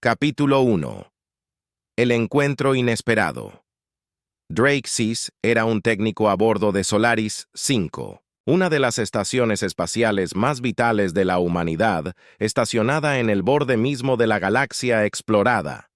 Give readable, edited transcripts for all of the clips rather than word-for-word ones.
Capítulo 1. El encuentro inesperado. Drake Seas era un técnico a bordo de Solaris 5, una de las estaciones espaciales más vitales de la humanidad, estacionada en el borde mismo de la galaxia explorada.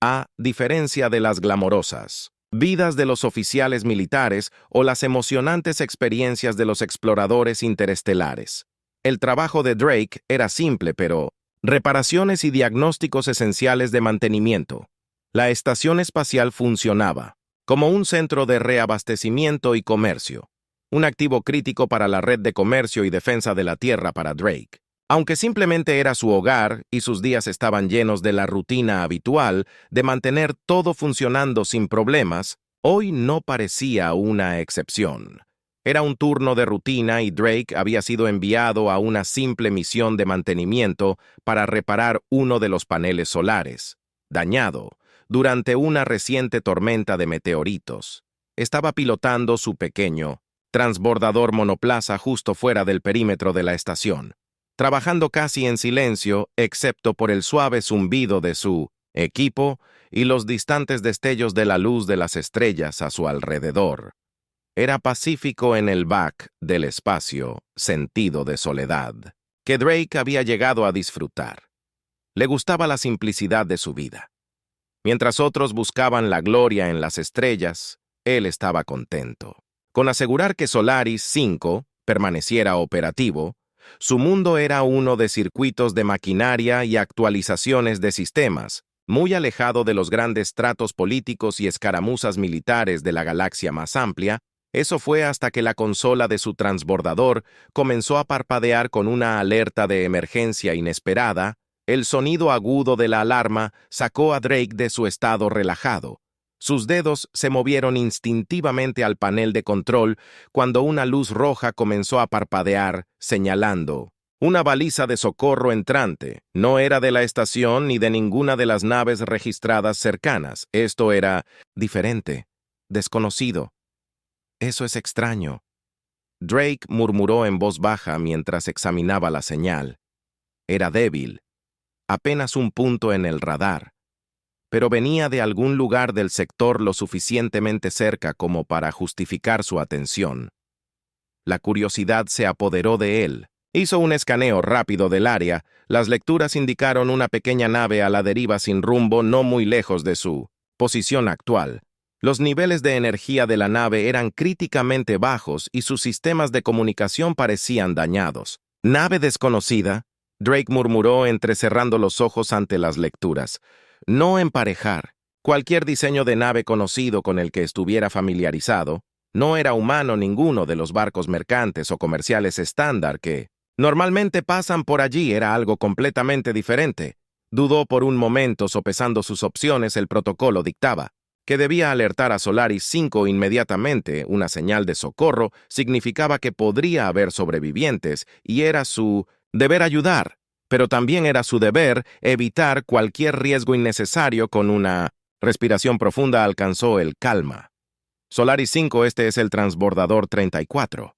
A diferencia de las glamorosas vidas de los oficiales militares o las emocionantes experiencias de los exploradores interestelares, el trabajo de Drake era simple, pero reparaciones y diagnósticos esenciales de mantenimiento. La estación espacial funcionaba como un centro de reabastecimiento y comercio, un activo crítico para la red de comercio y defensa de la Tierra para Drake. Aunque simplemente era su hogar y sus días estaban llenos de la rutina habitual de mantener todo funcionando sin problemas, hoy no parecía una excepción. Era un turno de rutina y Drake había sido enviado a una simple misión de mantenimiento para reparar uno de los paneles solares, dañado durante una reciente tormenta de meteoritos. Estaba pilotando su pequeño transbordador monoplaza justo fuera del perímetro de la estación, trabajando casi en silencio, excepto por el suave zumbido de su equipo y los distantes destellos de la luz de las estrellas a su alrededor. Era pacífico en el back del espacio, sentido de soledad, que Drake había llegado a disfrutar. Le gustaba la simplicidad de su vida. Mientras otros buscaban la gloria en las estrellas, él estaba contento con asegurar que Solaris 5 permaneciera operativo. Su mundo era uno de circuitos de maquinaria y actualizaciones de sistemas, muy alejado de los grandes tratos políticos y escaramuzas militares de la galaxia más amplia. Eso fue hasta que la consola de su transbordador comenzó a parpadear con una alerta de emergencia inesperada. El sonido agudo de la alarma sacó a Drake de su estado relajado. Sus dedos se movieron instintivamente al panel de control cuando una luz roja comenzó a parpadear, señalando una baliza de socorro entrante. No era de la estación ni de ninguna de las naves registradas cercanas. Esto era diferente, desconocido. Eso es extraño. Drake murmuró en voz baja mientras examinaba la señal. Era débil, apenas un punto en el radar, pero venía de algún lugar del sector lo suficientemente cerca como para justificar su atención. La curiosidad se apoderó de él. Hizo un escaneo rápido del área. Las lecturas indicaron una pequeña nave a la deriva sin rumbo no muy lejos de su posición actual. Los niveles de energía de la nave eran críticamente bajos y sus sistemas de comunicación parecían dañados. «Nave desconocida», Drake murmuró entrecerrando los ojos ante las lecturas. No emparejar. Cualquier diseño de nave conocido con el que estuviera familiarizado. No era humano ninguno de los barcos mercantes o comerciales estándar que normalmente pasan por allí. Era algo completamente diferente. Dudó por un momento, sopesando sus opciones. El protocolo dictaba que debía alertar a Solaris 5 inmediatamente. Una señal de socorro significaba que podría haber sobrevivientes y era su deber ayudar, pero también era su deber evitar cualquier riesgo innecesario. Con una respiración profunda alcanzó el calma. Solaris 5, este es el transbordador 34,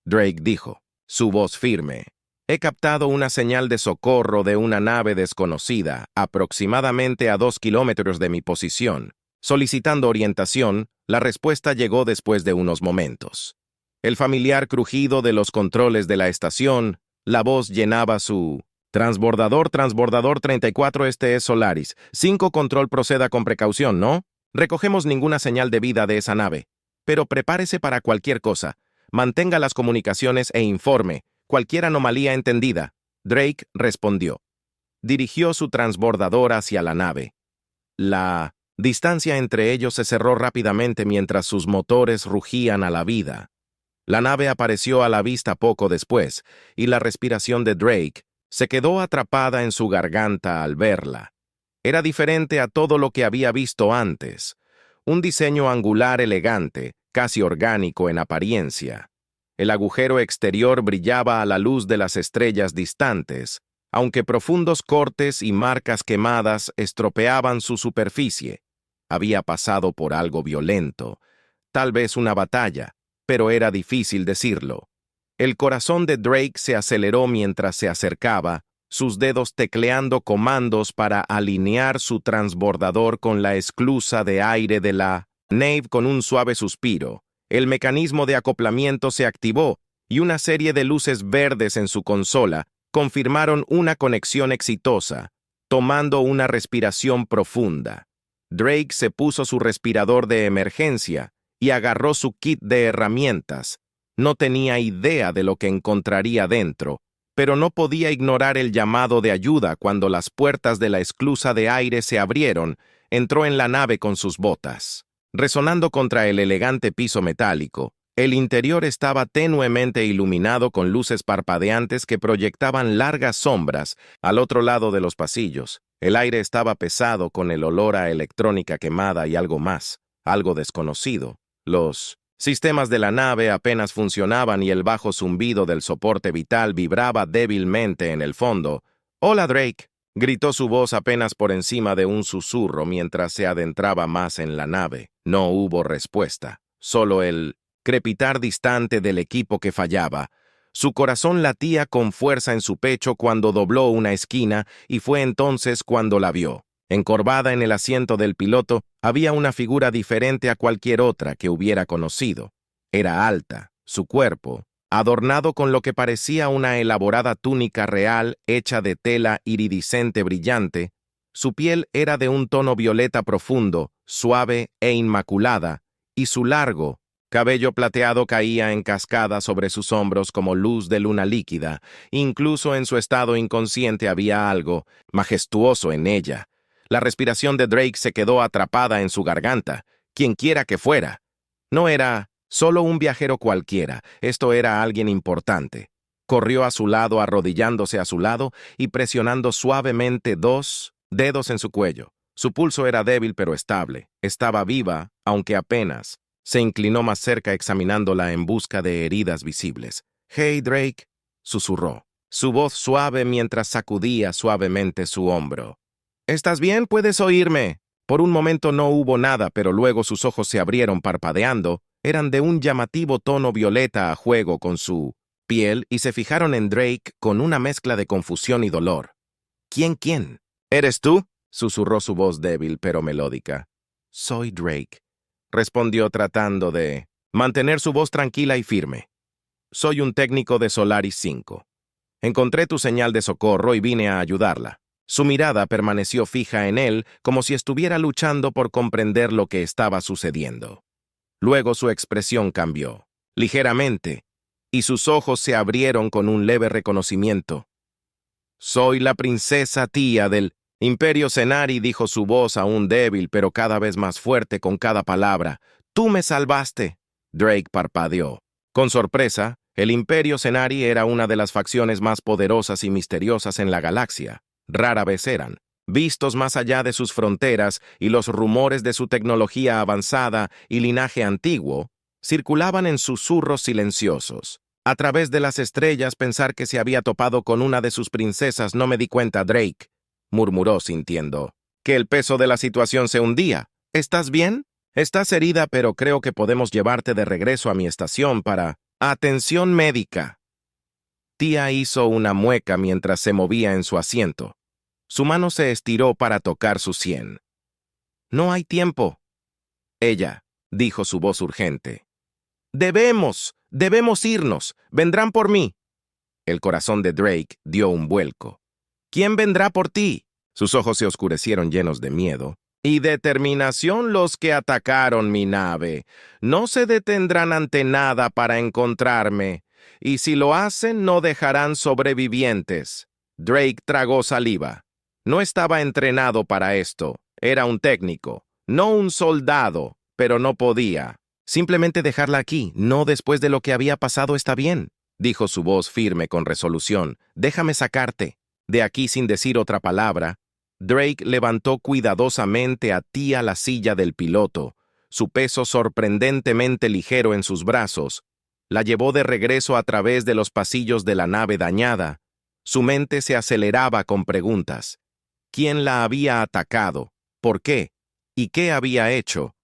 Drake dijo, su voz firme. He captado una señal de socorro de una nave desconocida, aproximadamente a 2 kilómetros de mi posición. Solicitando orientación, la respuesta llegó después de unos momentos. El familiar crujido de los controles de la estación, la voz llenaba su transbordador 34, este es Solaris 5, control, proceda con precaución, ¿no? Recogemos ninguna señal de vida de esa nave, pero prepárese para cualquier cosa. Mantenga las comunicaciones e informe cualquier anomalía entendida. Drake respondió. Dirigió su transbordador hacia la nave. La distancia entre ellos se cerró rápidamente mientras sus motores rugían a la vida. La nave apareció a la vista poco después, y la respiración de Drake se quedó atrapada en su garganta al verla. Era diferente a todo lo que había visto antes. Un diseño angular elegante, casi orgánico en apariencia. El agujero exterior brillaba a la luz de las estrellas distantes, aunque profundos cortes y marcas quemadas estropeaban su superficie. Había pasado por algo violento, tal vez una batalla, pero era difícil decirlo. El corazón de Drake se aceleró mientras se acercaba, sus dedos tecleando comandos para alinear su transbordador con la esclusa de aire de la nave. Con un suave suspiro, el mecanismo de acoplamiento se activó y una serie de luces verdes en su consola confirmaron una conexión exitosa. Tomando una respiración profunda, Drake se puso su respirador de emergencia y agarró su kit de herramientas. No tenía idea de lo que encontraría dentro, pero no podía ignorar el llamado de ayuda cuando las puertas de la esclusa de aire se abrieron. Entró en la nave con sus botas, resonando contra el elegante piso metálico. El interior estaba tenuemente iluminado con luces parpadeantes que proyectaban largas sombras al otro lado de los pasillos. El aire estaba pesado con el olor a electrónica quemada y algo más, algo desconocido. Los sistemas de la nave apenas funcionaban y el bajo zumbido del soporte vital vibraba débilmente en el fondo. «Hola, Drake», gritó su voz apenas por encima de un susurro mientras se adentraba más en la nave. No hubo respuesta, solo el crepitar distante del equipo que fallaba. Su corazón latía con fuerza en su pecho cuando dobló una esquina y fue entonces cuando la vio. Encorvada en el asiento del piloto, había una figura diferente a cualquier otra que hubiera conocido. Era alta, su cuerpo, adornado con lo que parecía una elaborada túnica real hecha de tela iridiscente brillante. Su piel era de un tono violeta profundo, suave e inmaculada, y su largo cabello plateado caía en cascada sobre sus hombros como luz de luna líquida. Incluso en su estado inconsciente había algo majestuoso en ella. La respiración de Drake se quedó atrapada en su garganta. Quienquiera que fuera. No era solo un viajero cualquiera, esto era alguien importante. Corrió a su lado, arrodillándose a su lado y presionando suavemente 2 dedos en su cuello. Su pulso era débil pero estable. Estaba viva, aunque apenas. Se inclinó más cerca examinándola en busca de heridas visibles. «Hey, Drake», susurró, su voz suave mientras sacudía suavemente su hombro. «¿Estás bien? ¿Puedes oírme?» Por un momento no hubo nada, pero luego sus ojos se abrieron parpadeando. Eran de un llamativo tono violeta a juego con su piel y se fijaron en Drake con una mezcla de confusión y dolor. ¿Quién? «¿Eres tú?», susurró su voz débil pero melódica. «Soy Drake», respondió tratando de mantener su voz tranquila y firme. «Soy un técnico de Solaris 5. Encontré tu señal de socorro y vine a ayudarla». Su mirada permaneció fija en él como si estuviera luchando por comprender lo que estaba sucediendo. Luego su expresión cambió, ligeramente, y sus ojos se abrieron con un leve reconocimiento. «Soy la princesa tía del Imperio Cenari», dijo su voz aún débil pero cada vez más fuerte con cada palabra. «Tú me salvaste». Drake parpadeó. Con sorpresa, el Imperio Cenari era una de las facciones más poderosas y misteriosas en la galaxia. Rara vez eran vistos más allá de sus fronteras y los rumores de su tecnología avanzada y linaje antiguo circulaban en susurros silenciosos. A través de las estrellas pensar que se había topado con una de sus princesas. «No me di cuenta, Drake», murmuró sintiendo que el peso de la situación se hundía. «¿Estás bien? Estás herida, pero creo que podemos llevarte de regreso a mi estación para atención médica». Tía hizo una mueca mientras se movía en su asiento. Su mano se estiró para tocar su sien. «No hay tiempo». «Ella», dijo su voz urgente. Debemos irnos. Vendrán por mí». El corazón de Drake dio un vuelco. «¿Quién vendrá por ti?» Sus ojos se oscurecieron llenos de miedo y determinación. «Los que atacaron mi nave. No se detendrán ante nada para encontrarme. Y si lo hacen, no dejarán sobrevivientes». Drake tragó saliva. No estaba entrenado para esto. Era un técnico, no un soldado, pero no podía. «Simplemente dejarla aquí, no después de lo que había pasado está bien», dijo su voz firme con resolución. «Déjame sacarte». De aquí sin decir otra palabra, Drake levantó cuidadosamente a Tía la silla del piloto, su peso sorprendentemente ligero en sus brazos. La llevó de regreso a través de los pasillos de la nave dañada. Su mente se aceleraba con preguntas. ¿Quién la había atacado? ¿Por qué? ¿Y qué había hecho?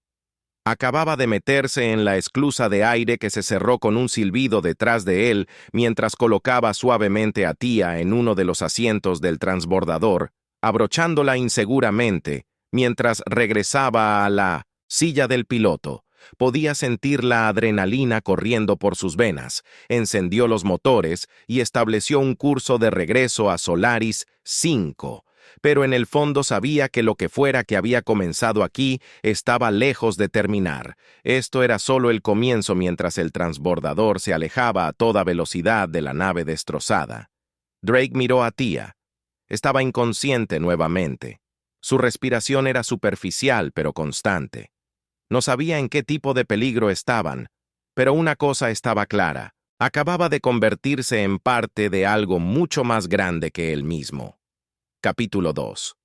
Acababa de meterse en la esclusa de aire que se cerró con un silbido detrás de él mientras colocaba suavemente a Tia en uno de los asientos del transbordador, abrochándola inseguramente, mientras regresaba a la silla del piloto. Podía sentir la adrenalina corriendo por sus venas, encendió los motores y estableció un curso de regreso a Solaris 5. Pero en el fondo sabía que lo que fuera que había comenzado aquí estaba lejos de terminar. Esto era solo el comienzo mientras el transbordador se alejaba a toda velocidad de la nave destrozada. Drake miró a Tia. Estaba inconsciente nuevamente. Su respiración era superficial pero constante. No sabía en qué tipo de peligro estaban, pero una cosa estaba clara. Acababa de convertirse en parte de algo mucho más grande que él mismo. Capítulo 2.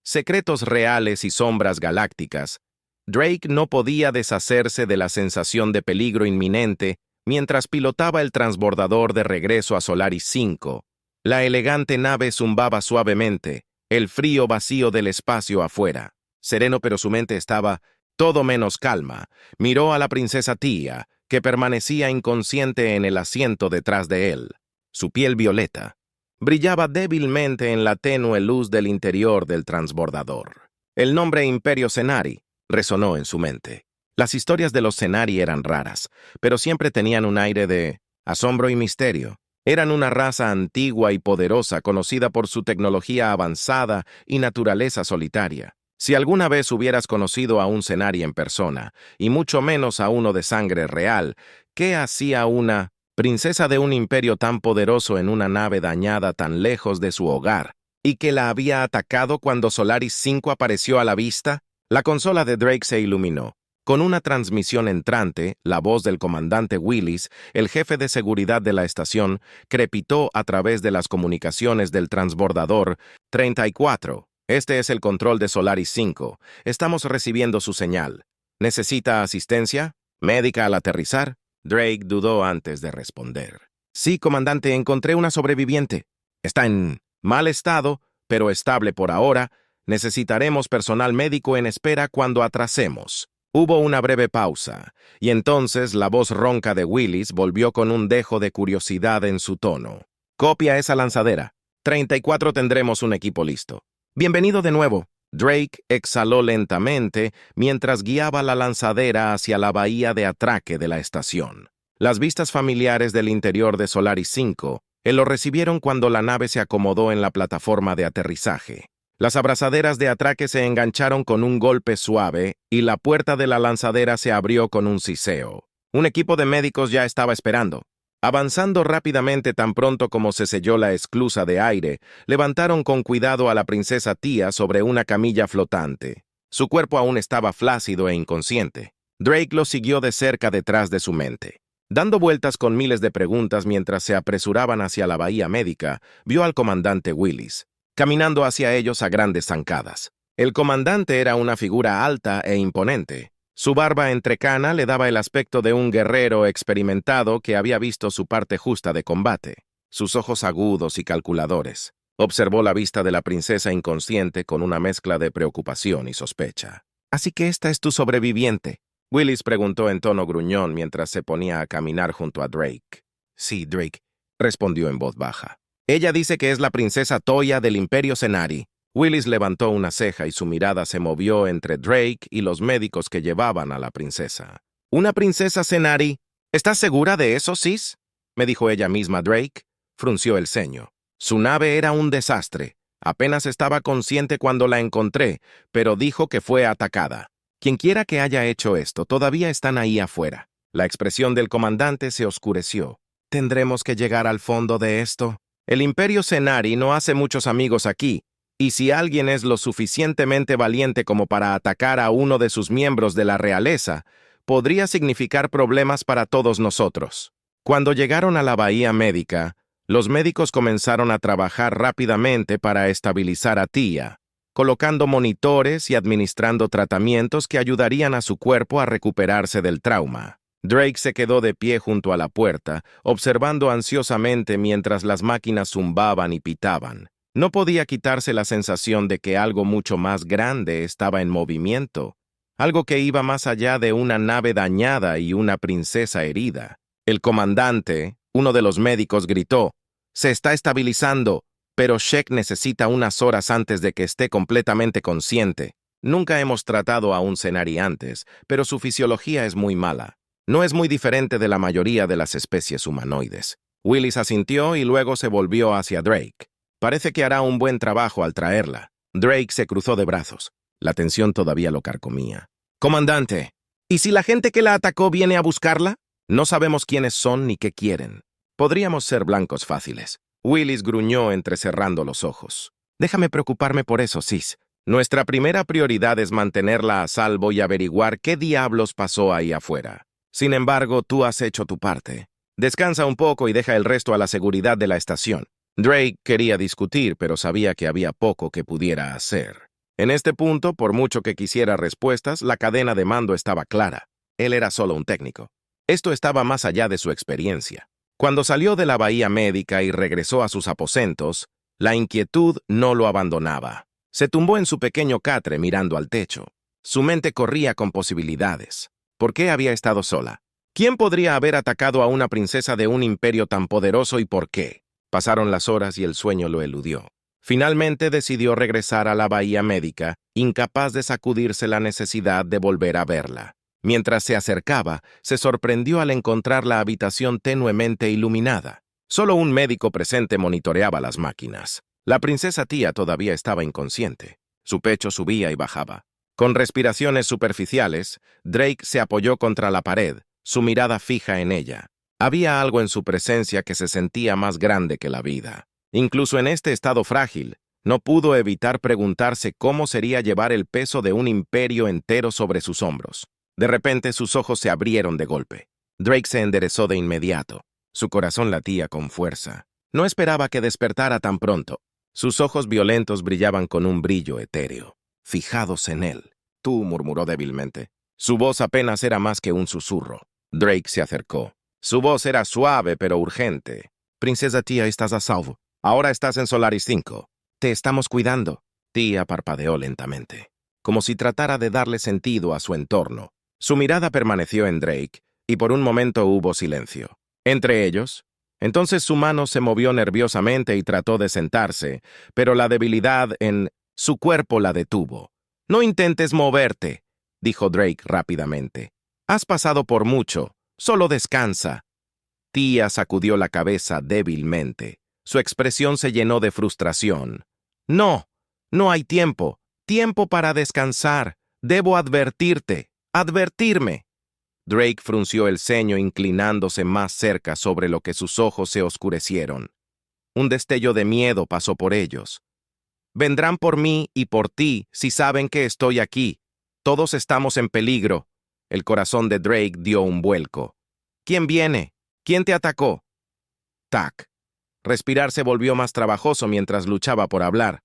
Secretos reales y sombras galácticas. Drake no podía deshacerse de la sensación de peligro inminente mientras pilotaba el transbordador de regreso a Solaris 5. La elegante nave zumbaba suavemente, el frío vacío del espacio afuera. Sereno, pero su mente estaba todo menos calma. Miró a la princesa Tia, que permanecía inconsciente en el asiento detrás de él. Su piel violeta brillaba débilmente en la tenue luz del interior del transbordador. El nombre Imperio Cenari resonó en su mente. Las historias de los Cenari eran raras, pero siempre tenían un aire de asombro y misterio. Eran una raza antigua y poderosa conocida por su tecnología avanzada y naturaleza solitaria. Si alguna vez hubieras conocido a un Cenari en persona, y mucho menos a uno de sangre real, ¿qué hacía una princesa de un imperio tan poderoso en una nave dañada tan lejos de su hogar, y que la había atacado cuando Solaris 5 apareció a la vista? La consola de Drake se iluminó. Con una transmisión entrante, la voz del comandante Willis, el jefe de seguridad de la estación, crepitó a través de las comunicaciones del transbordador. 34. Este es el control de Solaris 5. Estamos recibiendo su señal. ¿Necesita asistencia médica al aterrizar? Drake dudó antes de responder. Sí, comandante, encontré una sobreviviente. Está en mal estado, pero estable por ahora. Necesitaremos personal médico en espera cuando atrasemos. Hubo una breve pausa, y entonces la voz ronca de Willis volvió con un dejo de curiosidad en su tono. Copia esa lanzadera. 34 tendremos un equipo listo. Bienvenido de nuevo. Drake exhaló lentamente mientras guiaba la lanzadera hacia la bahía de atraque de la estación. Las vistas familiares del interior de Solaris 5 lo recibieron cuando la nave se acomodó en la plataforma de aterrizaje. Las abrazaderas de atraque se engancharon con un golpe suave y la puerta de la lanzadera se abrió con un siseo. Un equipo de médicos ya estaba esperando. Avanzando rápidamente tan pronto como se selló la esclusa de aire, levantaron con cuidado a la princesa Tia sobre una camilla flotante. Su cuerpo aún estaba flácido e inconsciente. Drake lo siguió de cerca detrás de su mente. Dando vueltas con miles de preguntas mientras se apresuraban hacia la bahía médica, vio al comandante Willis, caminando hacia ellos a grandes zancadas. El comandante era una figura alta e imponente. Su barba entrecana le daba el aspecto de un guerrero experimentado que había visto su parte justa de combate. Sus ojos agudos y calculadores. Observó la vista de la princesa inconsciente con una mezcla de preocupación y sospecha. «¿Así que esta es tu sobreviviente?», Willis preguntó en tono gruñón mientras se ponía a caminar junto a Drake. «Sí, Drake», respondió en voz baja. «Ella dice que es la princesa Toya del Imperio Cenari». Willis levantó una ceja y su mirada se movió entre Drake y los médicos que llevaban a la princesa. «¿Una princesa Cenari? ¿Estás segura de eso, Sis?», me dijo ella misma. Drake frunció el ceño. Su nave era un desastre. Apenas estaba consciente cuando la encontré, pero dijo que fue atacada. Quienquiera que haya hecho esto, todavía están ahí afuera. La expresión del comandante se oscureció. «¿Tendremos que llegar al fondo de esto? El Imperio Cenari no hace muchos amigos aquí. Y si alguien es lo suficientemente valiente como para atacar a uno de sus miembros de la realeza, podría significar problemas para todos nosotros». Cuando llegaron a la bahía médica, los médicos comenzaron a trabajar rápidamente para estabilizar a Tia, colocando monitores y administrando tratamientos que ayudarían a su cuerpo a recuperarse del trauma. Drake se quedó de pie junto a la puerta, observando ansiosamente mientras las máquinas zumbaban y pitaban. No podía quitarse la sensación de que algo mucho más grande estaba en movimiento. algo que iba más allá de una nave dañada y una princesa herida. El comandante, uno de los médicos, gritó: «Se está estabilizando, pero Shek necesita unas horas antes de que esté completamente consciente». Nunca hemos tratado a un Cenari antes, pero su fisiología es muy mala. No es muy diferente de la mayoría de las especies humanoides. Willis asintió y luego se volvió hacia Drake. Parece que hará un buen trabajo al traerla. Drake se cruzó de brazos. La tensión todavía lo carcomía. «Comandante, ¿y si la gente que la atacó viene a buscarla? No sabemos quiénes son ni qué quieren. Podríamos ser blancos fáciles». Willis gruñó entrecerrando los ojos. «Déjame preocuparme por eso, Sis. Nuestra primera prioridad es mantenerla a salvo y averiguar qué diablos pasó ahí afuera. Sin embargo, tú has hecho tu parte. Descansa un poco y deja el resto a la seguridad de la estación». Drake quería discutir, pero sabía que había poco que pudiera hacer. En este punto, por mucho que quisiera respuestas, la cadena de mando estaba clara. Él era solo un técnico. Esto estaba más allá de su experiencia. Cuando salió de la bahía médica y regresó a sus aposentos, la inquietud no lo abandonaba. Se tumbó en su pequeño catre mirando al techo. Su mente corría con posibilidades. ¿Por qué había estado sola? ¿Quién podría haber atacado a una princesa de un imperio tan poderoso y por qué? Pasaron las horas y el sueño lo eludió. Finalmente decidió regresar a la bahía médica, incapaz de sacudirse la necesidad de volver a verla. Mientras se acercaba, se sorprendió al encontrar la habitación tenuemente iluminada. Solo un médico presente monitoreaba las máquinas. La princesa tía todavía estaba inconsciente. Su pecho subía y bajaba. Con respiraciones superficiales, Drake se apoyó contra la pared, su mirada fija en ella. Había algo en su presencia que se sentía más grande que la vida. Incluso en este estado frágil, no pudo evitar preguntarse cómo sería llevar el peso de un imperio entero sobre sus hombros. De repente sus ojos se abrieron de golpe. Drake se enderezó de inmediato. Su corazón latía con fuerza. No esperaba que despertara tan pronto. Sus ojos violentos brillaban con un brillo etéreo, fijados en él. «Tú», murmuró débilmente. Su voz apenas era más que un susurro. Drake se acercó. Su voz era suave pero urgente. «Princesa tía, estás a salvo. Ahora estás en Solaris 5. Te estamos cuidando». Tía parpadeó lentamente, como si tratara de darle sentido a su entorno. Su mirada permaneció en Drake, y por un momento hubo silencio. Entre ellos. Entonces su mano se movió nerviosamente y trató de sentarse, pero la debilidad en su cuerpo la detuvo. «No intentes moverte», dijo Drake rápidamente. «Has pasado por mucho. Solo descansa». Tía sacudió la cabeza débilmente. Su expresión se llenó de frustración. «No, no hay tiempo. Tiempo para descansar. Debo advertirte. Advertirme». Drake frunció el ceño inclinándose más cerca sobre lo que sus ojos se oscurecieron. Un destello de miedo pasó por ellos. «Vendrán por mí y por ti si saben que estoy aquí. Todos estamos en peligro». El corazón de Drake dio un vuelco. «¿Quién viene? ¿Quién te atacó?» «Tac». Respirar se volvió más trabajoso mientras luchaba por hablar.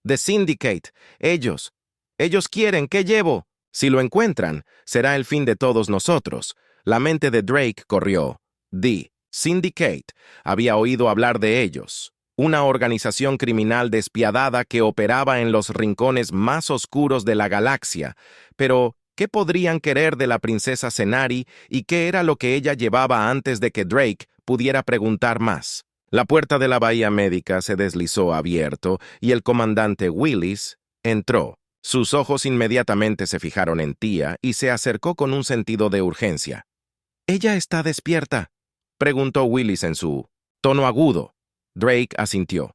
«The Syndicate. Ellos. Ellos quieren. ¿Qué llevo?» «Si lo encuentran, será el fin de todos nosotros». La mente de Drake corrió. The Syndicate. Había oído hablar de ellos. Una organización criminal despiadada que operaba en los rincones más oscuros de la galaxia. Pero, ¿qué podrían querer de la princesa Cenari y qué era lo que ella llevaba antes de que Drake pudiera preguntar más? La puerta de la bahía médica se deslizó abierto y el comandante Willis entró. Sus ojos inmediatamente se fijaron en Tía y se acercó con un sentido de urgencia. «¿Ella está despierta?», preguntó Willis en su tono agudo. Drake asintió.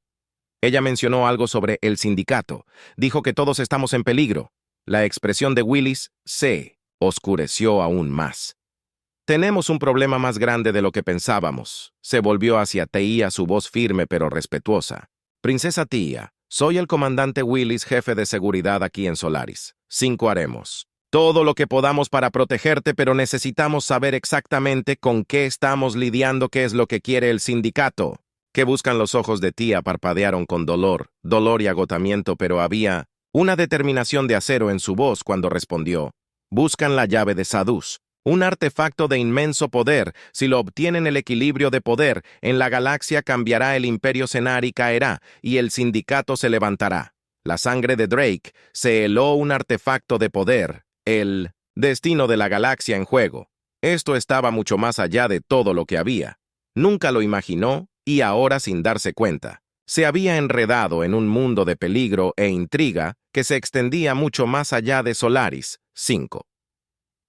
«Ella mencionó algo sobre el sindicato. Dijo que todos estamos en peligro». La expresión de Willis se oscureció aún más. «Tenemos un problema más grande de lo que pensábamos». Se volvió hacia Tía, su voz firme pero respetuosa. «Princesa Tía, soy el comandante Willis, jefe de seguridad aquí en Solaris. 5 haremos todo lo que podamos para protegerte, pero necesitamos saber exactamente con qué estamos lidiando, qué es lo que quiere el sindicato». «¿Qué buscan?» Los ojos de Tía parpadearon con dolor y agotamiento, pero había una determinación de acero en su voz cuando respondió. «Buscan la llave de Sadus. Un artefacto de inmenso poder. Si lo obtienen, el equilibrio de poder en la galaxia cambiará, el imperio Cenari caerá y el sindicato se levantará». La sangre de Drake se heló. Un artefacto de poder. el destino de la galaxia en juego. Esto estaba mucho más allá de todo lo que había. Nunca lo imaginó y ahora, sin darse cuenta, se había enredado en un mundo de peligro e intriga que se extendía mucho más allá de Solaris 5.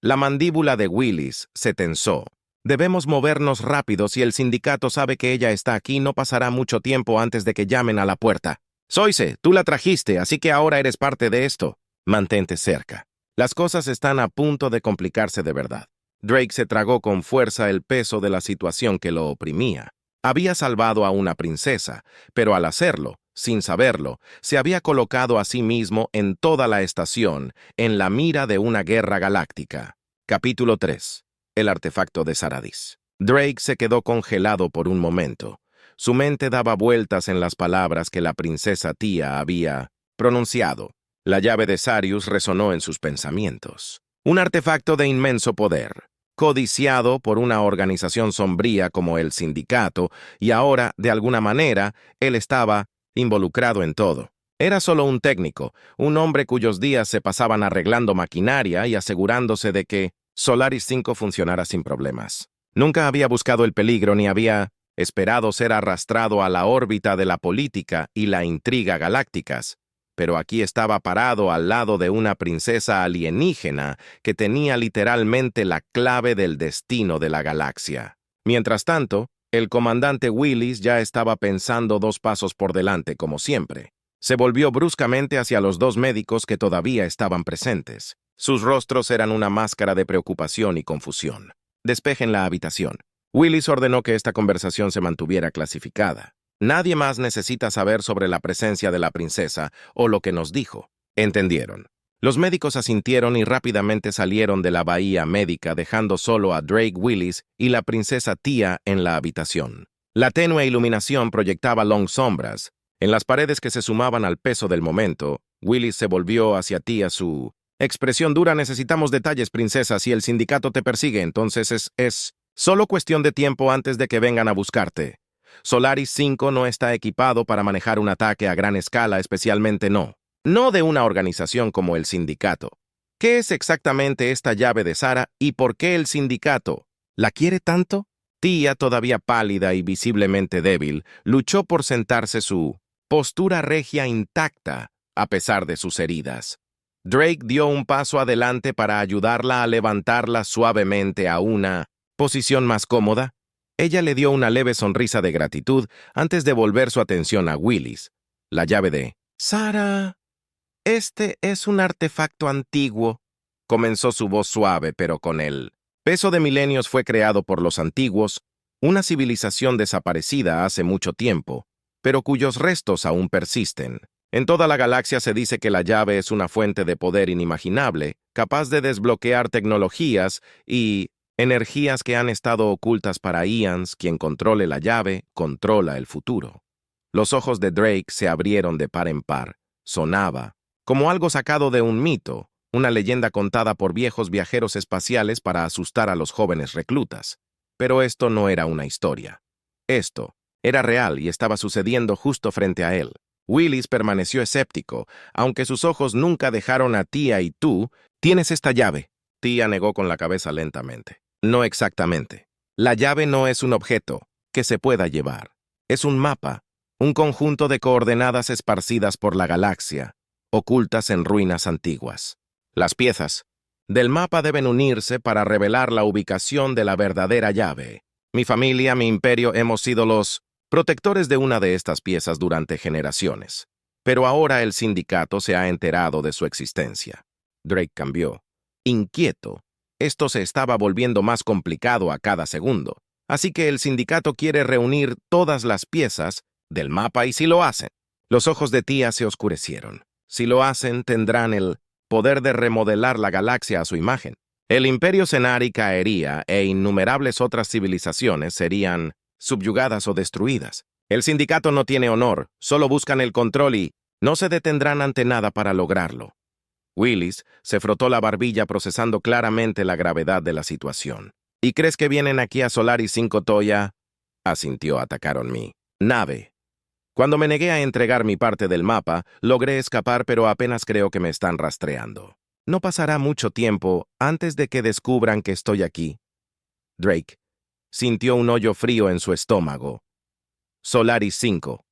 La mandíbula de Willis se tensó. Debemos movernos rápido. Si el sindicato sabe que ella está aquí, no pasará mucho tiempo antes de que llamen a la puerta. Zoise, tú la trajiste, así que ahora eres parte de esto. Mantente cerca. Las cosas están a punto de complicarse de verdad. Drake se tragó con fuerza el peso de la situación que lo oprimía. Había salvado a una princesa, pero al hacerlo, sin saberlo, se había colocado a sí mismo en toda la estación, en la mira de una guerra galáctica. Capítulo 3. El artefacto de Saradis. Drake se quedó congelado por un momento. Su mente daba vueltas en las palabras que la princesa Tía había pronunciado. La llave de Sarius resonó en sus pensamientos. Un artefacto de inmenso poder, codiciado por una organización sombría como el sindicato, y ahora, de alguna manera, él estaba involucrado en todo. Era solo un técnico, un hombre cuyos días se pasaban arreglando maquinaria y asegurándose de que Solaris 5 funcionara sin problemas. Nunca había buscado el peligro ni había esperado ser arrastrado a la órbita de la política y la intriga galácticas. Pero aquí estaba parado al lado de una princesa alienígena que tenía literalmente la clave del destino de la galaxia. Mientras tanto, el comandante Willis ya estaba pensando 2 pasos por delante, como siempre. Se volvió bruscamente hacia los 2 médicos que todavía estaban presentes. Sus rostros eran una máscara de preocupación y confusión. Despejen la habitación. Willis ordenó que esta conversación se mantuviera clasificada. Nadie más necesita saber sobre la presencia de la princesa o lo que nos dijo. ¿Entendieron? Los médicos asintieron y rápidamente salieron de la bahía médica, dejando solo a Drake Willis y la princesa Tía en la habitación. La tenue iluminación proyectaba sombras. En las paredes que se sumaban al peso del momento, Willis se volvió hacia Tía, su expresión dura. Necesitamos detalles, princesa. Si el sindicato te persigue, entonces es solo cuestión de tiempo antes de que vengan a buscarte. Solaris 5 no está equipado para manejar un ataque a gran escala, especialmente no de una organización como el sindicato. ¿Qué es exactamente esta llave de Sara y por qué el sindicato la quiere tanto? Tía, todavía pálida y visiblemente débil, luchó por sentarse, su postura regia intacta a pesar de sus heridas. Drake dio un paso adelante para ayudarla a levantarla suavemente a una posición más cómoda. Ella le dio una leve sonrisa de gratitud antes de volver su atención a Willis. La llave de Sara. Este es un artefacto antiguo, comenzó su voz suave, pero con el peso de milenios. Fue creado por los antiguos, una civilización desaparecida hace mucho tiempo, pero cuyos restos aún persisten. En toda la galaxia se dice que la llave es una fuente de poder inimaginable, capaz de desbloquear tecnologías y energías que han estado ocultas para Ians. Quien controle la llave, controla el futuro. Los ojos de Drake se abrieron de par en par. Sonaba como algo sacado de un mito, una leyenda contada por viejos viajeros espaciales para asustar a los jóvenes reclutas. Pero esto no era una historia. Esto era real y estaba sucediendo justo frente a él. Willis permaneció escéptico, aunque sus ojos nunca dejaron a Tía. ¿Y tú? ¿Tienes esta llave? Tía negó con la cabeza lentamente. No exactamente. La llave no es un objeto que se pueda llevar. Es un mapa, un conjunto de coordenadas esparcidas por la galaxia, ocultas en ruinas antiguas. Las piezas del mapa deben unirse para revelar la ubicación de la verdadera llave. Mi familia, mi imperio, hemos sido los protectores de una de estas piezas durante generaciones. Pero ahora el sindicato se ha enterado de su existencia. Drake cambió. Inquieto. Esto se estaba volviendo más complicado a cada segundo. Así que el sindicato quiere reunir todas las piezas del mapa, y si lo hacen, los ojos de Tía se oscurecieron. Si lo hacen, tendrán el poder de remodelar la galaxia a su imagen. El Imperio Cenari caería e innumerables otras civilizaciones serían subyugadas o destruidas. El sindicato no tiene honor, solo buscan el control y no se detendrán ante nada para lograrlo. Willis se frotó la barbilla, procesando claramente la gravedad de la situación. ¿Y crees que vienen aquí a Solaris 5, Toya? Asintió. Atacaron mi nave. Cuando me negué a entregar mi parte del mapa, logré escapar, pero apenas creo que me están rastreando. No pasará mucho tiempo antes de que descubran que estoy aquí. Drake sintió un hoyo frío en su estómago. Solaris 5.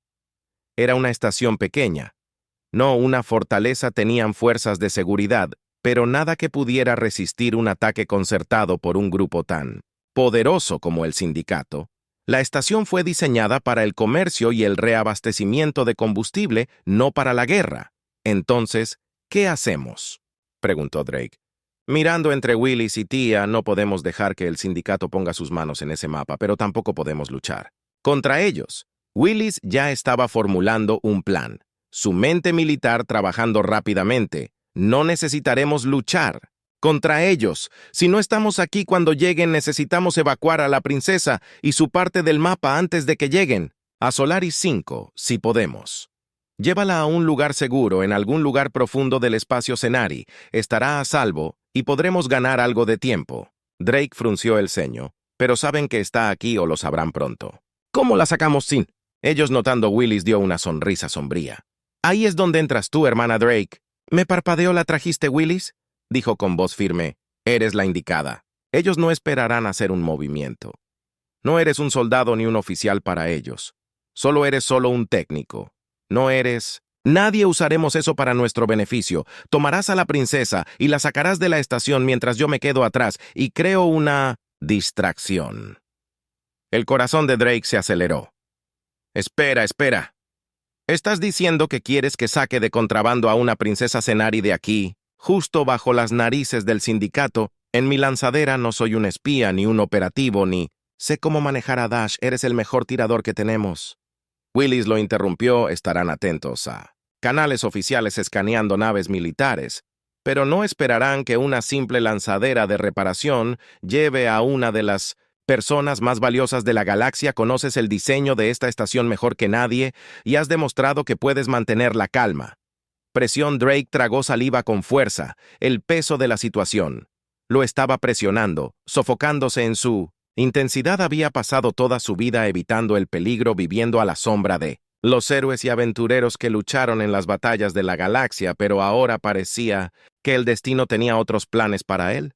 Era una estación pequeña. No una fortaleza, tenían fuerzas de seguridad, pero nada que pudiera resistir un ataque concertado por un grupo tan poderoso como el sindicato. La estación fue diseñada para el comercio y el reabastecimiento de combustible, no para la guerra. Entonces, ¿qué hacemos?, preguntó Drake. Mirando entre Willis y Tia, no podemos dejar que el sindicato ponga sus manos en ese mapa, pero tampoco podemos luchar contra ellos. Willis ya estaba formulando un plan. Su mente militar trabajando rápidamente. No necesitaremos luchar contra ellos. Si no estamos aquí cuando lleguen, necesitamos evacuar a la princesa y su parte del mapa antes de que lleguen. A Solaris 5, si podemos. Llévala a un lugar seguro, en algún lugar profundo del espacio Cenari. Estará a salvo y podremos ganar algo de tiempo. Drake frunció el ceño, pero saben que está aquí o lo sabrán pronto. ¿Cómo la sacamos sin? Ellos notando, Willis dio una sonrisa sombría. Ahí es donde entras tú, hermana Drake. ¿Me parpadeó la trajiste, Willis?, dijo con voz firme. Eres la indicada. Ellos no esperarán hacer un movimiento. No eres un soldado ni un oficial para ellos. Solo eres un técnico. No eres... Nadie usaremos eso para nuestro beneficio. Tomarás a la princesa y la sacarás de la estación mientras yo me quedo atrás y creo una distracción. El corazón de Drake se aceleró. Espera. ¿Estás diciendo que quieres que saque de contrabando a una princesa Cenari de aquí, justo bajo las narices del sindicato? En mi lanzadera no soy un espía, ni un operativo, ni... Sé cómo manejar a Dash, eres el mejor tirador que tenemos. Willis lo interrumpió, estarán atentos a canales oficiales escaneando naves militares, pero no esperarán que una simple lanzadera de reparación lleve a una de las personas más valiosas de la galaxia. Conoces el diseño de esta estación mejor que nadie y has demostrado que puedes mantener la calma. Presión. Drake tragó saliva con fuerza, el peso de la situación. Lo estaba presionando, sofocándose en su intensidad. Había pasado toda su vida evitando el peligro, viviendo a la sombra de los héroes y aventureros que lucharon en las batallas de la galaxia, pero ahora parecía que el destino tenía otros planes para él.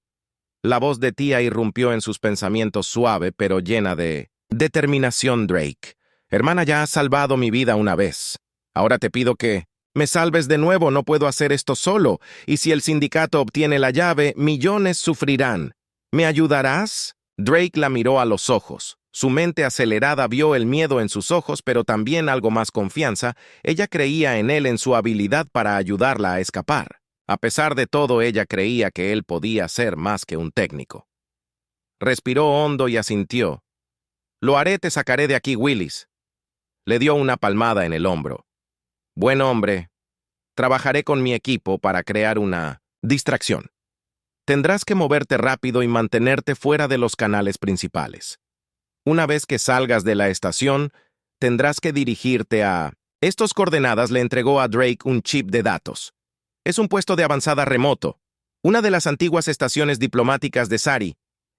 La voz de Tia irrumpió en sus pensamientos, suave pero llena de determinación. Drake, hermana, ya has salvado mi vida una vez. Ahora te pido que me salves de nuevo. No puedo hacer esto solo, y si el sindicato obtiene la llave, millones sufrirán. ¿Me ayudarás? Drake la miró a los ojos. Su mente acelerada vio el miedo en sus ojos, pero también algo más confianza. Ella creía en él, en su habilidad para ayudarla a escapar. A pesar de todo, ella creía que él podía ser más que un técnico. Respiró hondo y asintió. Lo haré, te sacaré de aquí, Willis. Le dio una palmada en el hombro. Buen hombre. Trabajaré con mi equipo para crear una distracción. Tendrás que moverte rápido y mantenerte fuera de los canales principales. Una vez que salgas de la estación, tendrás que dirigirte a... Estos coordenadas. Le entregó a Drake un chip de datos. Es un puesto de avanzada remoto. Una de las antiguas estaciones diplomáticas de Sari.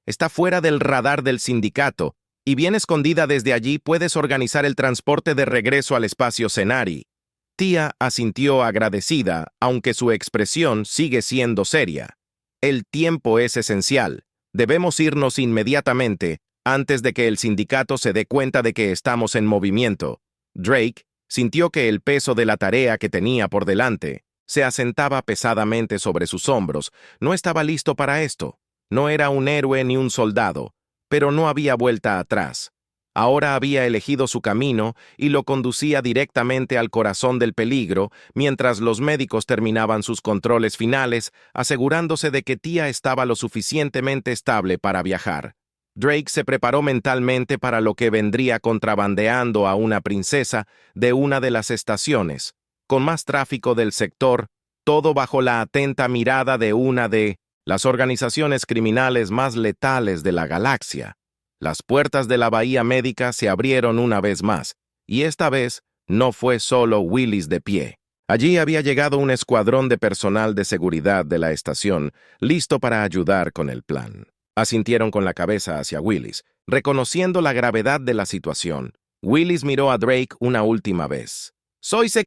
Está fuera del radar del sindicato, y bien escondida desde allí puedes organizar el transporte de regreso al espacio Cenari. Tia asintió agradecida, aunque su expresión sigue siendo seria. El tiempo es esencial. Debemos irnos inmediatamente, antes de que el sindicato se dé cuenta de que estamos en movimiento. Drake sintió que el peso de la tarea que tenía por delante se asentaba pesadamente sobre sus hombros. No estaba listo para esto. No era un héroe ni un soldado, pero no había vuelta atrás. Ahora había elegido su camino y lo conducía directamente al corazón del peligro, mientras los médicos terminaban sus controles finales, asegurándose de que Tia estaba lo suficientemente estable para viajar. Drake se preparó mentalmente para lo que vendría, contrabandeando a una princesa de una de las estaciones con más tráfico del sector, todo bajo la atenta mirada de una de las organizaciones criminales más letales de la galaxia. Las puertas de la bahía médica se abrieron una vez más, y esta vez no fue solo Willis de pie. Allí había llegado un escuadrón de personal de seguridad de la estación, listo para ayudar con el plan. Asintieron con la cabeza hacia Willis, reconociendo la gravedad de la situación. Willis miró a Drake una última vez.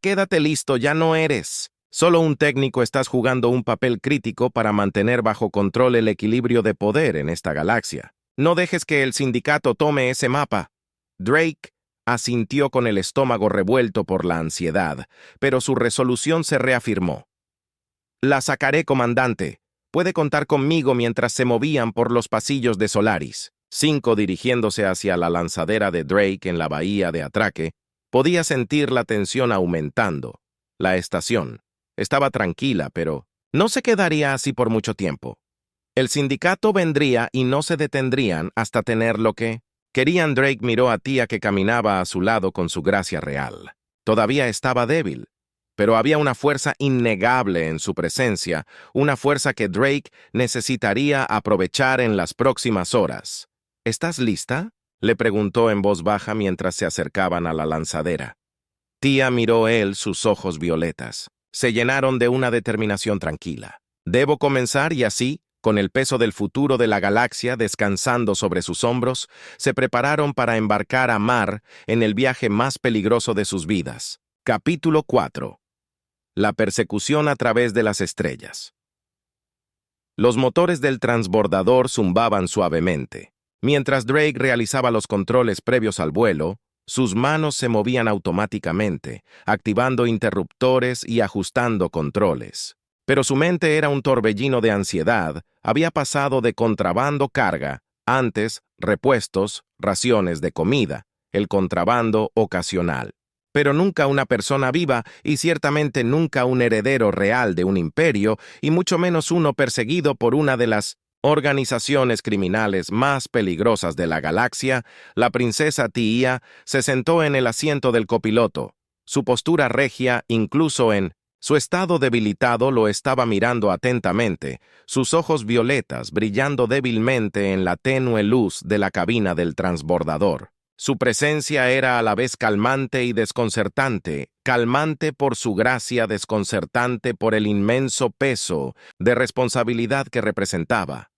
Quédate listo, ya no eres Solo un técnico estás jugando un papel crítico para mantener bajo control el equilibrio de poder en esta galaxia. No dejes que el sindicato tome ese mapa. Drake asintió con el estómago revuelto por la ansiedad, pero su resolución se reafirmó. La sacaré, comandante. Puede contar conmigo mientras se movían por los pasillos de Solaris. 5 dirigiéndose hacia la lanzadera de Drake en la bahía de Atraque, podía sentir la tensión aumentando. La estación estaba tranquila, pero no se quedaría así por mucho tiempo. El sindicato vendría y no se detendrían hasta tener lo que querían. Drake miró a Tia, que caminaba a su lado con su gracia real. Todavía estaba débil, pero había una fuerza innegable en su presencia, una fuerza que Drake necesitaría aprovechar en las próximas horas. ¿Estás lista?, le preguntó en voz baja mientras se acercaban a la lanzadera. Tia miró él, sus ojos violetas se llenaron de una determinación tranquila. Debo comenzar, y así, con el peso del futuro de la galaxia descansando sobre sus hombros, se prepararon para embarcar a mar en el viaje más peligroso de sus vidas. Capítulo 4. La persecución a través de las estrellas. Los motores del transbordador zumbaban suavemente. Mientras Drake realizaba los controles previos al vuelo, sus manos se movían automáticamente, activando interruptores y ajustando controles. Pero su mente era un torbellino de ansiedad. Había pasado de contrabando carga, antes repuestos, raciones de comida, el contrabando ocasional. Pero nunca una persona viva, y ciertamente nunca un heredero real de un imperio, y mucho menos uno perseguido por una de las organizaciones criminales más peligrosas de la galaxia. La princesa Tia se sentó en el asiento del copiloto. Su postura regia, incluso en su estado debilitado, lo estaba mirando atentamente, sus ojos violetas brillando débilmente en la tenue luz de la cabina del transbordador. Su presencia era a la vez calmante y desconcertante, calmante por su gracia, desconcertante por el inmenso peso de responsabilidad que representaba.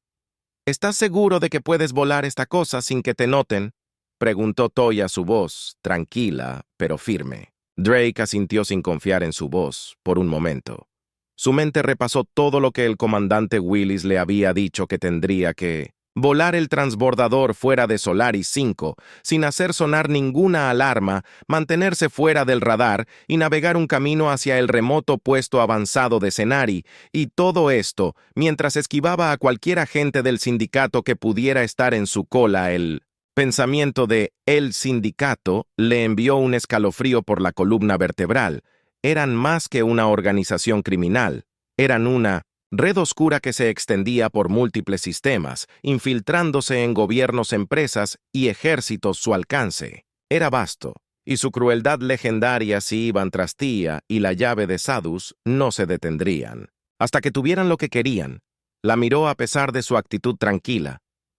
¿Estás seguro de que puedes volar esta cosa sin que te noten?, preguntó Toya, su voz tranquila pero firme. Drake asintió sin confiar en su voz por un momento. Su mente repasó todo lo que el comandante Willis le había dicho que tendría que volar el transbordador fuera de Solaris 5, sin hacer sonar ninguna alarma, mantenerse fuera del radar y navegar un camino hacia el remoto puesto avanzado de Cenari, y todo esto mientras esquivaba a cualquier agente del sindicato que pudiera estar en su cola. El pensamiento de «el sindicato» le envió un escalofrío por la columna vertebral. Eran más que una organización criminal, eran una red oscura que se extendía por múltiples sistemas, infiltrándose en gobiernos, empresas y ejércitos. Su alcance era vasto, y su crueldad legendaria. Si iban tras Tia y la llave de Sadus, no se detendrían hasta que tuvieran lo que querían. La miró a pesar de su actitud tranquila.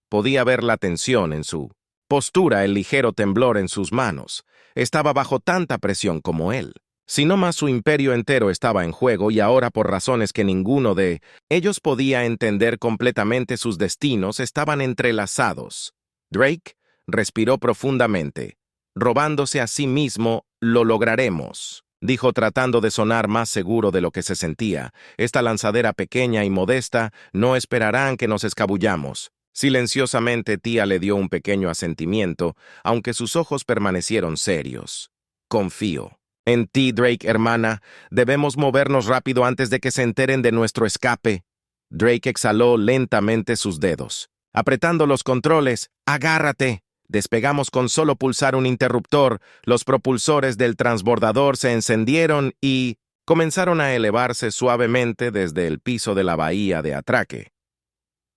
Podía ver la tensión en su postura, el ligero temblor en sus manos. Estaba bajo tanta presión como él. Si no más, su imperio entero estaba en juego, y ahora, por razones que ninguno de ellos podía entender completamente, sus destinos estaban entrelazados. Drake respiró profundamente. Robándose a sí mismo, lo lograremos, dijo tratando de sonar más seguro de lo que se sentía. Esta lanzadera pequeña y modesta, no esperarán que nos escabullamos. Silenciosamente, Tia le dio un pequeño asentimiento, aunque sus ojos permanecieron serios. Confío en ti, Drake, hermana. Debemos movernos rápido antes de que se enteren de nuestro escape. Drake exhaló lentamente sus dedos, apretando los controles. Agárrate. Despegamos con solo pulsar un interruptor. Los propulsores del transbordador se encendieron y comenzaron a elevarse suavemente desde el piso de la bahía de Atraque.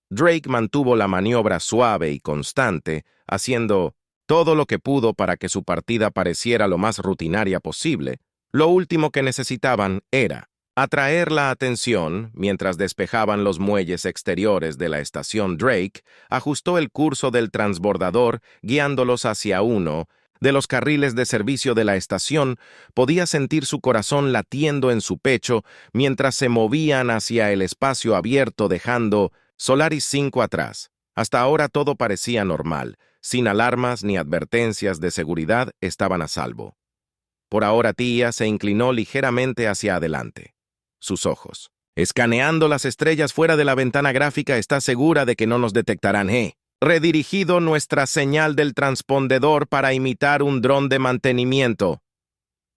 Drake mantuvo la maniobra suave y constante, haciendo todo lo que pudo para que su partida pareciera lo más rutinaria posible. Lo último que necesitaban era atraer la atención. Mientras despejaban los muelles exteriores de la estación, Drake ajustó el curso del transbordador, guiándolos hacia uno de los carriles de servicio de la estación. Podía sentir su corazón latiendo en su pecho mientras se movían hacia el espacio abierto, dejando Solaris 5 atrás. Hasta ahora todo parecía normal. Sin alarmas ni advertencias de seguridad, estaban a salvo. Por ahora, Tia se inclinó ligeramente hacia adelante. sus ojos. Escaneando las estrellas fuera de la ventana gráfica, está segura de que no nos detectarán. Redirigido nuestra señal del transpondedor para imitar un dron de mantenimiento.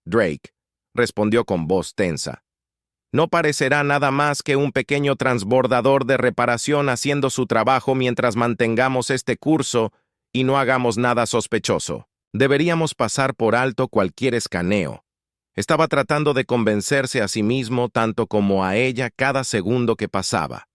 Drake respondió con voz tensa. No parecerá nada más que un pequeño transbordador de reparación haciendo su trabajo mientras mantengamos este curso y no hagamos nada sospechoso. Deberíamos pasar por alto cualquier escaneo. Estaba tratando de convencerse a sí mismo tanto como a ella cada segundo que pasaba.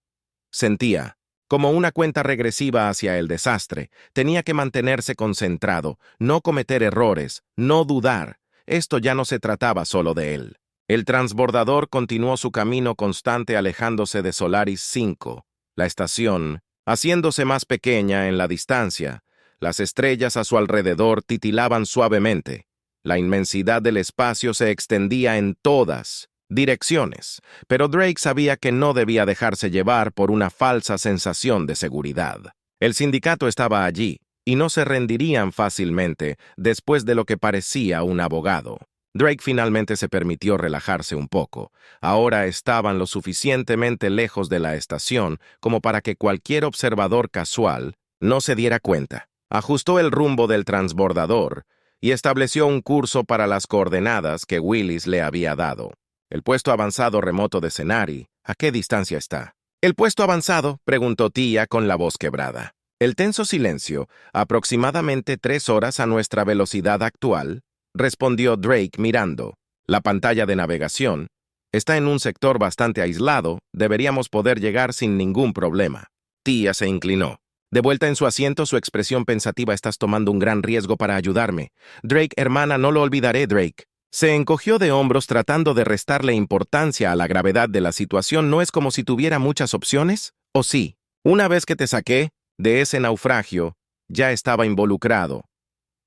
Sentía como una cuenta regresiva hacia el desastre. Tenía que mantenerse concentrado, no cometer errores, no dudar. Esto ya no se trataba solo de él. El transbordador continuó su camino constante alejándose de Solaris 5, la estación, haciéndose más pequeña en la distancia. Las estrellas a su alrededor titilaban suavemente. La inmensidad del espacio se extendía en todas direcciones, pero Drake sabía que no debía dejarse llevar por una falsa sensación de seguridad. El sindicato estaba allí, y no se rendirían fácilmente después de lo que parecía un abogado. Drake finalmente se permitió relajarse un poco. Ahora estaban lo suficientemente lejos de la estación como para que cualquier observador casual no se diera cuenta. Ajustó el rumbo del transbordador y estableció un curso para las coordenadas que Willis le había dado. El puesto avanzado remoto de Cenari, ¿a qué distancia está? ¿El puesto avanzado?, preguntó Tia con la voz quebrada. El tenso silencio, aproximadamente 3 horas a nuestra velocidad actual, respondió Drake mirando. La pantalla de navegación está en un sector bastante aislado, deberíamos poder llegar sin ningún problema. Tia se inclinó. De vuelta en su asiento, su expresión pensativa. Estás tomando un gran riesgo para ayudarme. Drake, hermana, no lo olvidaré, Drake. Se encogió de hombros tratando de restarle importancia a la gravedad de la situación. ¿No es como si tuviera muchas opciones? ¿O sí? Una vez que te saqué de ese naufragio, ya estaba involucrado.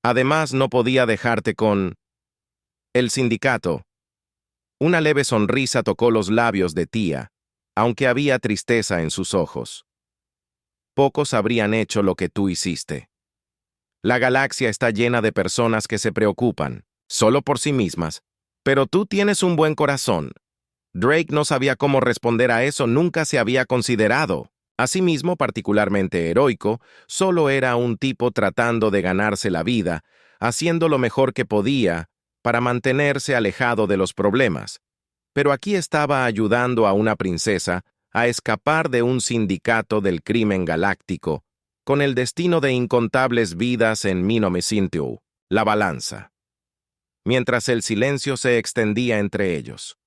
Además, no podía dejarte con el sindicato. Una leve sonrisa tocó los labios de Tia, aunque había tristeza en sus ojos. Pocos habrían hecho lo que tú hiciste. La galaxia está llena de personas que se preocupan, solo por sí mismas, pero tú tienes un buen corazón. Drake no sabía cómo responder a eso, nunca se había considerado. Asimismo, particularmente heroico, solo era un tipo tratando de ganarse la vida, haciendo lo mejor que podía para mantenerse alejado de los problemas. Pero aquí estaba ayudando a una princesa a escapar de un sindicato del crimen galáctico, con el destino de incontables vidas en Minomecintiu, la balanza. Mientras el silencio se extendía entre ellos,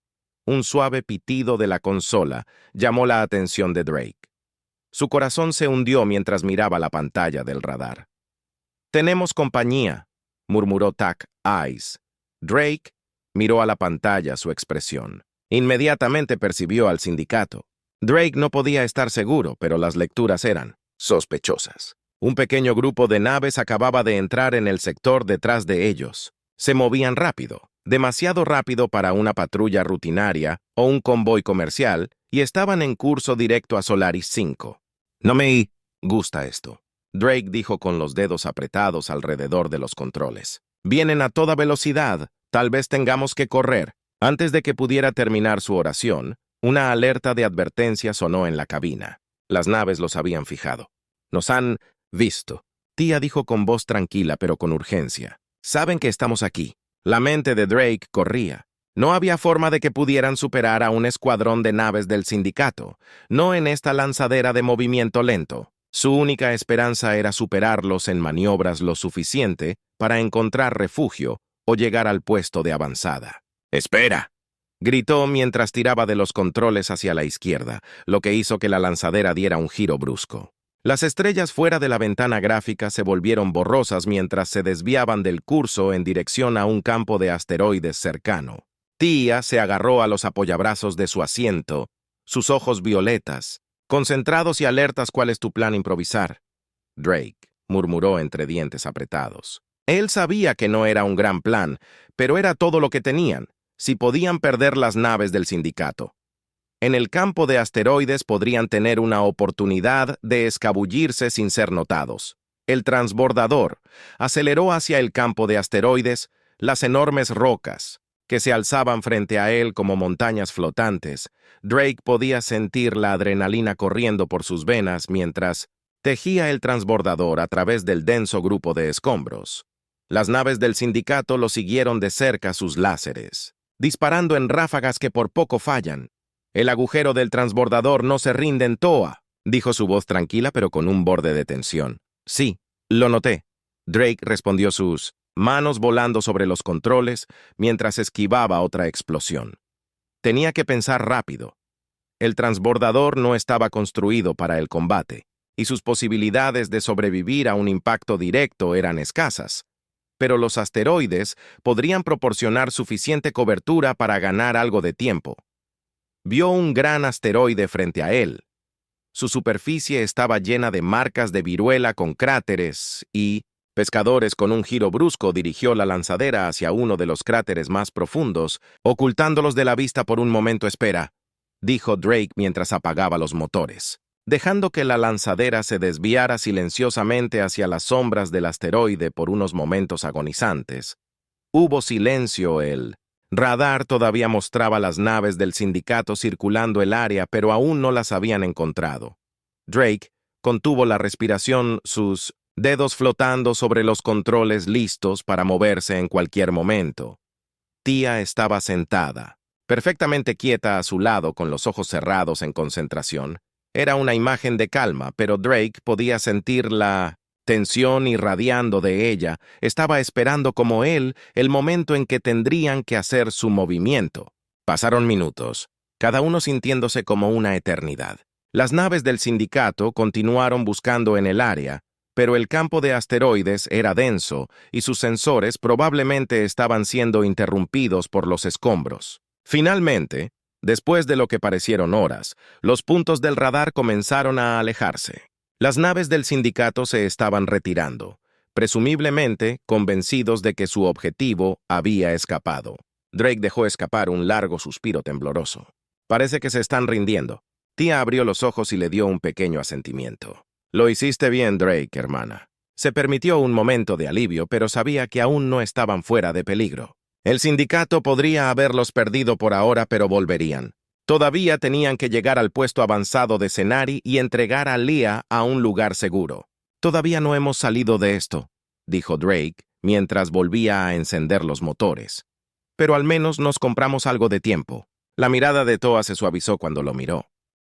un suave pitido de la consola llamó la atención de Drake. Su corazón se hundió mientras miraba la pantalla del radar. «Tenemos compañía», murmuró Tac Eyes. Drake miró a la pantalla su expresión. Inmediatamente percibió al sindicato. Drake no podía estar seguro, pero las lecturas eran sospechosas. Un pequeño grupo de naves acababa de entrar en el sector detrás de ellos. Se movían rápido, demasiado rápido para una patrulla rutinaria o un convoy comercial, y estaban en curso directo a Solaris 5. «No me gusta esto», Drake dijo con los dedos apretados alrededor de los controles. «Vienen a toda velocidad, tal vez tengamos que correr». Antes de que pudiera terminar su oración, una alerta de advertencia sonó en la cabina. Las naves los habían fijado. «Nos han visto», Tia dijo con voz tranquila pero con urgencia. «Saben que estamos aquí». La mente de Drake corría. No había forma de que pudieran superar a un escuadrón de naves del sindicato, no en esta lanzadera de movimiento lento. Su única esperanza era superarlos en maniobras lo suficiente para encontrar refugio o llegar al puesto de avanzada. «¡Espera!», gritó mientras tiraba de los controles hacia la izquierda, lo que hizo que la lanzadera diera un giro brusco. Las estrellas fuera de la ventana gráfica se volvieron borrosas mientras se desviaban del curso en dirección a un campo de asteroides cercano. Tia se agarró a los apoyabrazos de su asiento, sus ojos violetas, concentrados y alertas. «¿Cuál es tu plan? Improvisar?» Drake murmuró entre dientes apretados. Él sabía que no era un gran plan, pero era todo lo que tenían, si podían perder las naves del sindicato. En el campo de asteroides podrían tener una oportunidad de escabullirse sin ser notados. El transbordador aceleró hacia el campo de asteroides, las enormes rocas que se alzaban frente a él como montañas flotantes, Drake podía sentir la adrenalina corriendo por sus venas mientras tejía el transbordador a través del denso grupo de escombros. Las naves del sindicato lo siguieron de cerca sus láseres, disparando en ráfagas que por poco fallan. «El agujero del transbordador no se rinde en Toa», dijo su voz tranquila pero con un borde de tensión. «Sí, lo noté». Drake respondió, sus manos volando sobre los controles mientras esquivaba otra explosión. Tenía que pensar rápido. El transbordador no estaba construido para el combate, y sus posibilidades de sobrevivir a un impacto directo eran escasas. Pero los asteroides podrían proporcionar suficiente cobertura para ganar algo de tiempo. Vio un gran asteroide frente a él. Su superficie estaba llena de marcas de viruela con cráteres y, pescadores con un giro brusco, dirigió la lanzadera hacia uno de los cráteres más profundos, ocultándolos de la vista por un momento. «Espera», dijo Drake mientras apagaba los motores, dejando que la lanzadera se desviara silenciosamente hacia las sombras del asteroide por unos momentos agonizantes. Hubo silencio. El radar todavía mostraba las naves del sindicato circulando el área, pero aún no las habían encontrado. Drake contuvo la respiración, sus dedos flotando sobre los controles listos para moverse en cualquier momento. Tia estaba sentada, perfectamente quieta a su lado con los ojos cerrados en concentración. Era una imagen de calma, pero Drake podía sentir la tensión irradiando de ella. Estaba esperando como él el momento en que tendrían que hacer su movimiento. Pasaron minutos, cada uno sintiéndose como una eternidad. Las naves del sindicato continuaron buscando en el área, pero el campo de asteroides era denso y sus sensores probablemente estaban siendo interrumpidos por los escombros. Finalmente, después de lo que parecieron horas, los puntos del radar comenzaron a alejarse. Las naves del sindicato se estaban retirando, presumiblemente convencidos de que su objetivo había escapado. Drake dejó escapar un largo suspiro tembloroso. «Parece que se están rindiendo». Tia abrió los ojos y le dio un pequeño asentimiento. «Lo hiciste bien, Drake, hermana». Se permitió un momento de alivio, pero sabía que aún no estaban fuera de peligro. El sindicato podría haberlos perdido por ahora, pero volverían. Todavía tenían que llegar al puesto avanzado de Cenari y entregar a Leah a un lugar seguro. «Todavía no hemos salido de esto», dijo Drake, mientras volvía a encender los motores. «Pero al menos nos compramos algo de tiempo». La mirada de Toa se suavizó cuando lo miró.